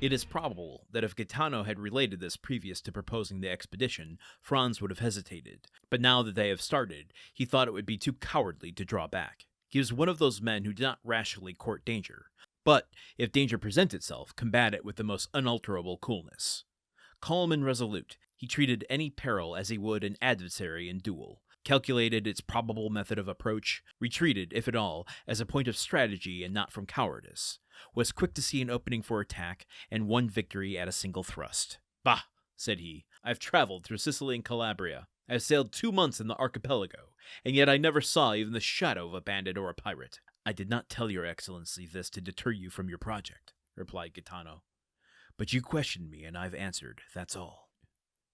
It is probable that if Gaetano had related this previous to proposing the expedition, Franz would have hesitated, but now that they have started, he thought it would be too cowardly to draw back. He was one of those men who did not rashly court danger, but if danger presents itself, combat it with the most unalterable coolness. Calm and resolute, he treated any peril as he would an adversary in duel, calculated its probable method of approach, retreated, if at all, as a point of strategy and not from cowardice, was quick to see an opening for attack, and won victory at a single thrust. "Bah," said he, "I've traveled through Sicily and Calabria. I have sailed 2 months in the Archipelago, and yet I never saw even the shadow of a bandit or a pirate." "I did not tell your excellency this to deter you from your project," replied Gaetano. "But you questioned me, and I've answered, that's all."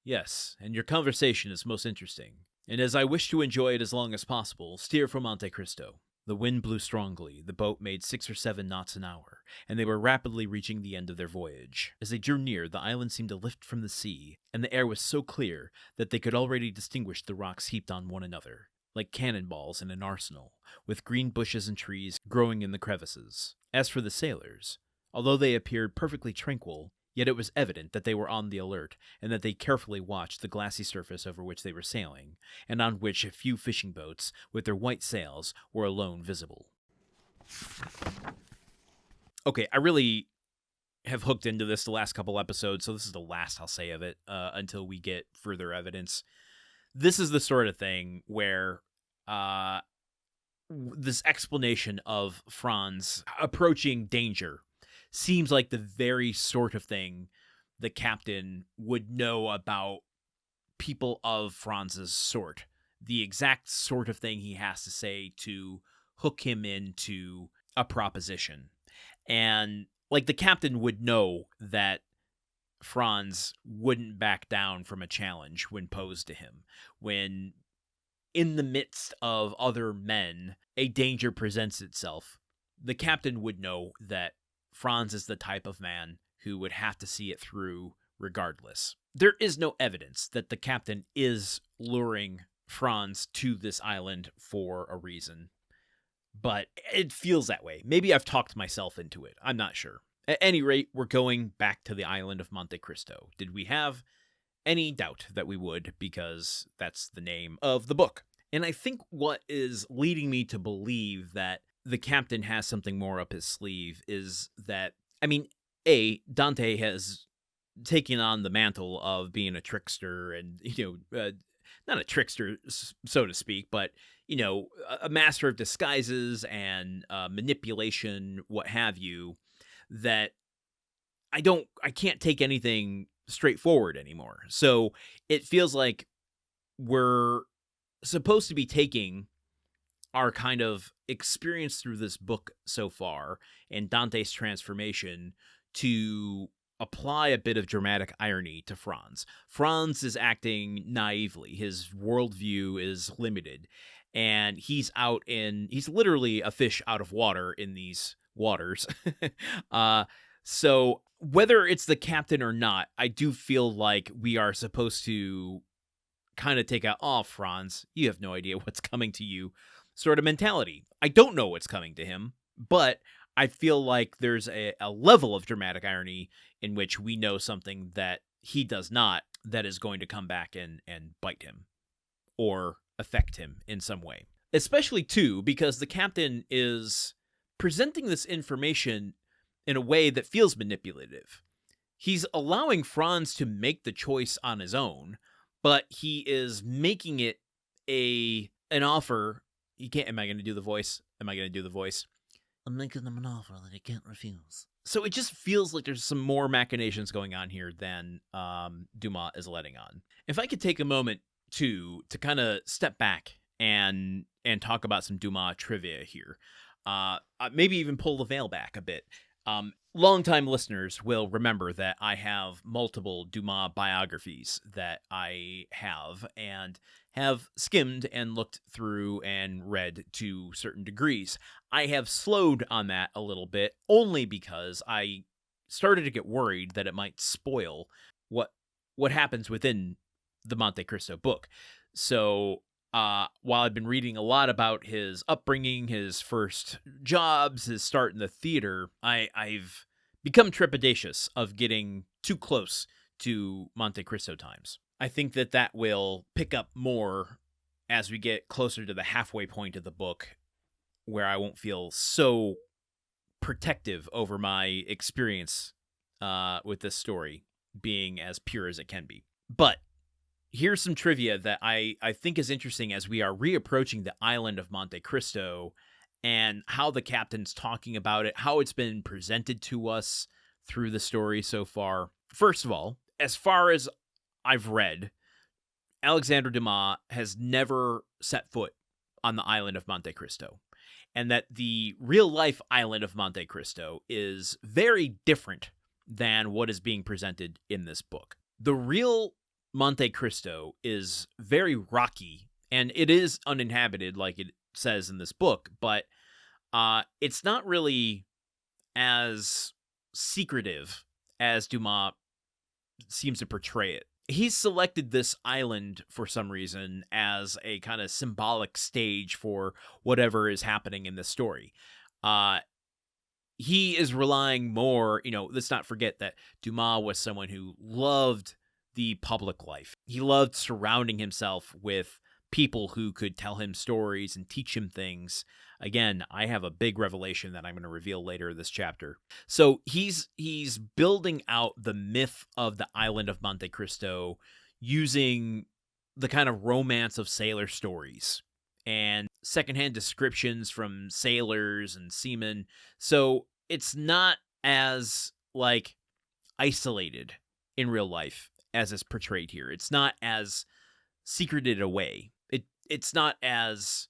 "Yes, and your conversation is most interesting. And as I wish to enjoy it as long as possible, steer for Monte Cristo." The wind blew strongly, the boat made 6 or 7 knots an hour, and they were rapidly reaching the end of their voyage. As they drew near, the island seemed to lift from the sea, and the air was so clear that they could already distinguish the rocks heaped on one another, like cannonballs in an arsenal, with green bushes and trees growing in the crevices. As for the sailors, although they appeared perfectly tranquil, yet it was evident that they were on the alert, and that they carefully watched the glassy surface over which they were sailing, and on which a few fishing boats, with their white sails, were alone visible. Okay, I really have hooked into this the last couple episodes, so this is the last I'll say of it until we get further evidence. This is the sort of thing where this explanation of Franz approaching danger seems like the very sort of thing the captain would know about people of Franz's sort. The exact sort of thing he has to say to hook him into a proposition. And, like, the captain would know that Franz wouldn't back down from a challenge when posed to him. When, in the midst of other men, a danger presents itself, the captain would know that Franz is the type of man who would have to see it through regardless. There is no evidence that the captain is luring Franz to this island for a reason, but it feels that way. Maybe I've talked myself into it. I'm not sure. At any rate, we're going back to the island of Monte Cristo. Did we have any doubt that we would, because that's the name of the book? And I think what is leading me to believe that the captain has something more up his sleeve is that, I mean, Dante has taken on the mantle of being a trickster and, not a trickster, so to speak, but, a master of disguises and manipulation, what have you, that I can't take anything straightforward anymore. So it feels like we're supposed to be taking our kind of experience through this book so far and Dante's transformation to apply a bit of dramatic irony to Franz. Franz is acting naively. His worldview is limited, and he's literally a fish out of water in these waters. So whether it's the captain or not, I do feel like we are supposed to kind of take a, "Oh, Franz, you have no idea what's coming to you," sort of mentality. I don't know what's coming to him, but I feel like there's a level of dramatic irony in which we know something that he does not, that is going to come back and bite him or affect him in some way. Especially, too, because the captain is presenting this information in a way that feels manipulative. He's allowing Franz to make the choice on his own, but he is making it an offer. Am I going to do the voice? I'm making them an offer that he can't refuse. So it just feels like there's some more machinations going on here than Dumas is letting on. If I could take a moment to kind of step back and talk about some Dumas trivia here, maybe even pull the veil back a bit. Longtime listeners will remember that I have multiple Dumas biographies that I have and have skimmed and looked through and read to certain degrees. I have slowed on that a little bit only because I started to get worried that it might spoil what happens within the Monte Cristo book. So while I've been reading a lot about his upbringing, his first jobs, his start in the theater, I've become trepidatious of getting too close to Monte Cristo times. I think that will pick up more as we get closer to the halfway point of the book, where I won't feel so protective over my experience with this story being as pure as it can be. But here's some trivia that I think is interesting as we are reapproaching the island of Monte Cristo and how the captain's talking about it, how it's been presented to us through the story so far. First of all, as far as I've read, Alexandre Dumas has never set foot on the island of Monte Cristo, and that the real-life island of Monte Cristo is very different than what is being presented in this book. The real Monte Cristo is very rocky, and it is uninhabited like it says in this book, but it's not really as secretive as Dumas seems to portray it. He's selected this island for some reason as a kind of symbolic stage for whatever is happening in this story. He is relying more, let's not forget that Dumas was someone who loved the public life. He loved surrounding himself with people who could tell him stories and teach him things. Again, I have a big revelation that I'm going to reveal later in this chapter. So he's building out the myth of the island of Monte Cristo using the kind of romance of sailor stories and secondhand descriptions from sailors and seamen. So it's not as isolated in real life as is portrayed here. It's not as secreted away. It's not as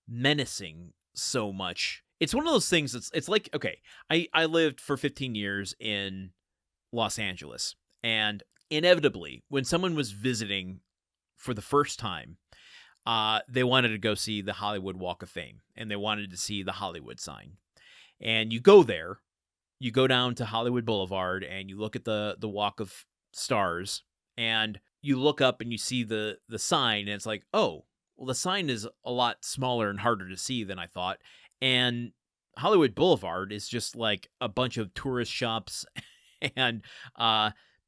menacing so much. It's one of those things it's like, okay, I lived for 15 years in Los Angeles, and inevitably when someone was visiting for the first time, they wanted to go see the Hollywood Walk of Fame, and they wanted to see the Hollywood sign. And you go there, you go down to Hollywood Boulevard, and you look at the Walk of Stars, and you look up and you see the sign, and it's like, oh, well, the sign is a lot smaller and harder to see than I thought. And Hollywood Boulevard is just like a bunch of tourist shops and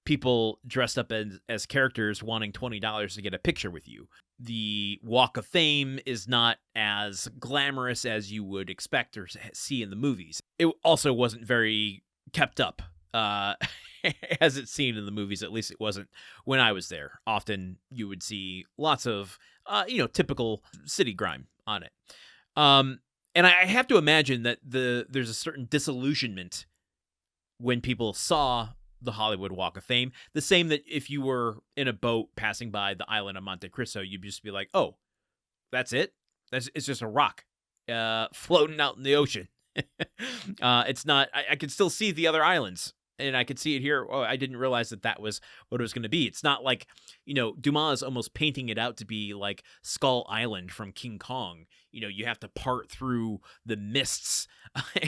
people dressed up as characters wanting $20 to get a picture with you. The Walk of Fame is not as glamorous as you would expect or see in the movies. It also wasn't very kept up as it's seen in the movies. At least it wasn't when I was there. Often you would see lots of, typical city grime on it. And I have to imagine that there's a certain disillusionment when people saw the Hollywood Walk of Fame. The same that if you were in a boat passing by the island of Monte Cristo, you'd just be like, oh, that's it? It's just a rock floating out in the ocean. It's not, I can still see the other islands. And I could see it here. Oh, I didn't realize that was what it was going to be. It's not like, Dumas is almost painting it out to be like Skull Island from King Kong. You have to part through the mists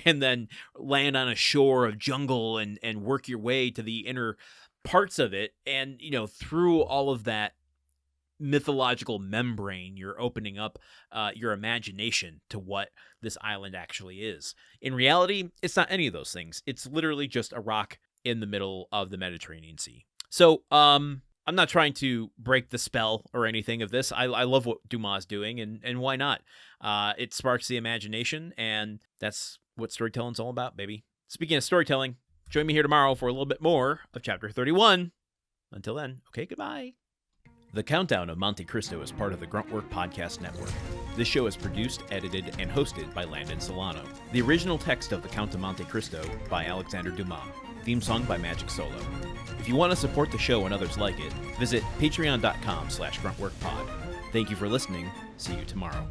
and then land on a shore of jungle and work your way to the inner parts of it. And, through all of that mythological membrane, you're opening up your imagination to what this island actually is. In reality, it's not any of those things. It's literally just a rock in the middle of the Mediterranean Sea. So I'm not trying to break the spell or anything of this. I love what Dumas is doing, and why not? It sparks the imagination, and that's what storytelling's all about, baby. Speaking of storytelling, join me here tomorrow for a little bit more of Chapter 31. Until then, okay, goodbye. The Countdown of Monte Cristo is part of the Gruntwork Podcast Network. This show is produced, edited, and hosted by Landon Solano. The original text of The Count of Monte Cristo by Alexandre Dumas. Theme song by Magic Solo. If you want to support the show and others like it, visit patreon.com/gruntworkpod. Thank you for listening. See you tomorrow.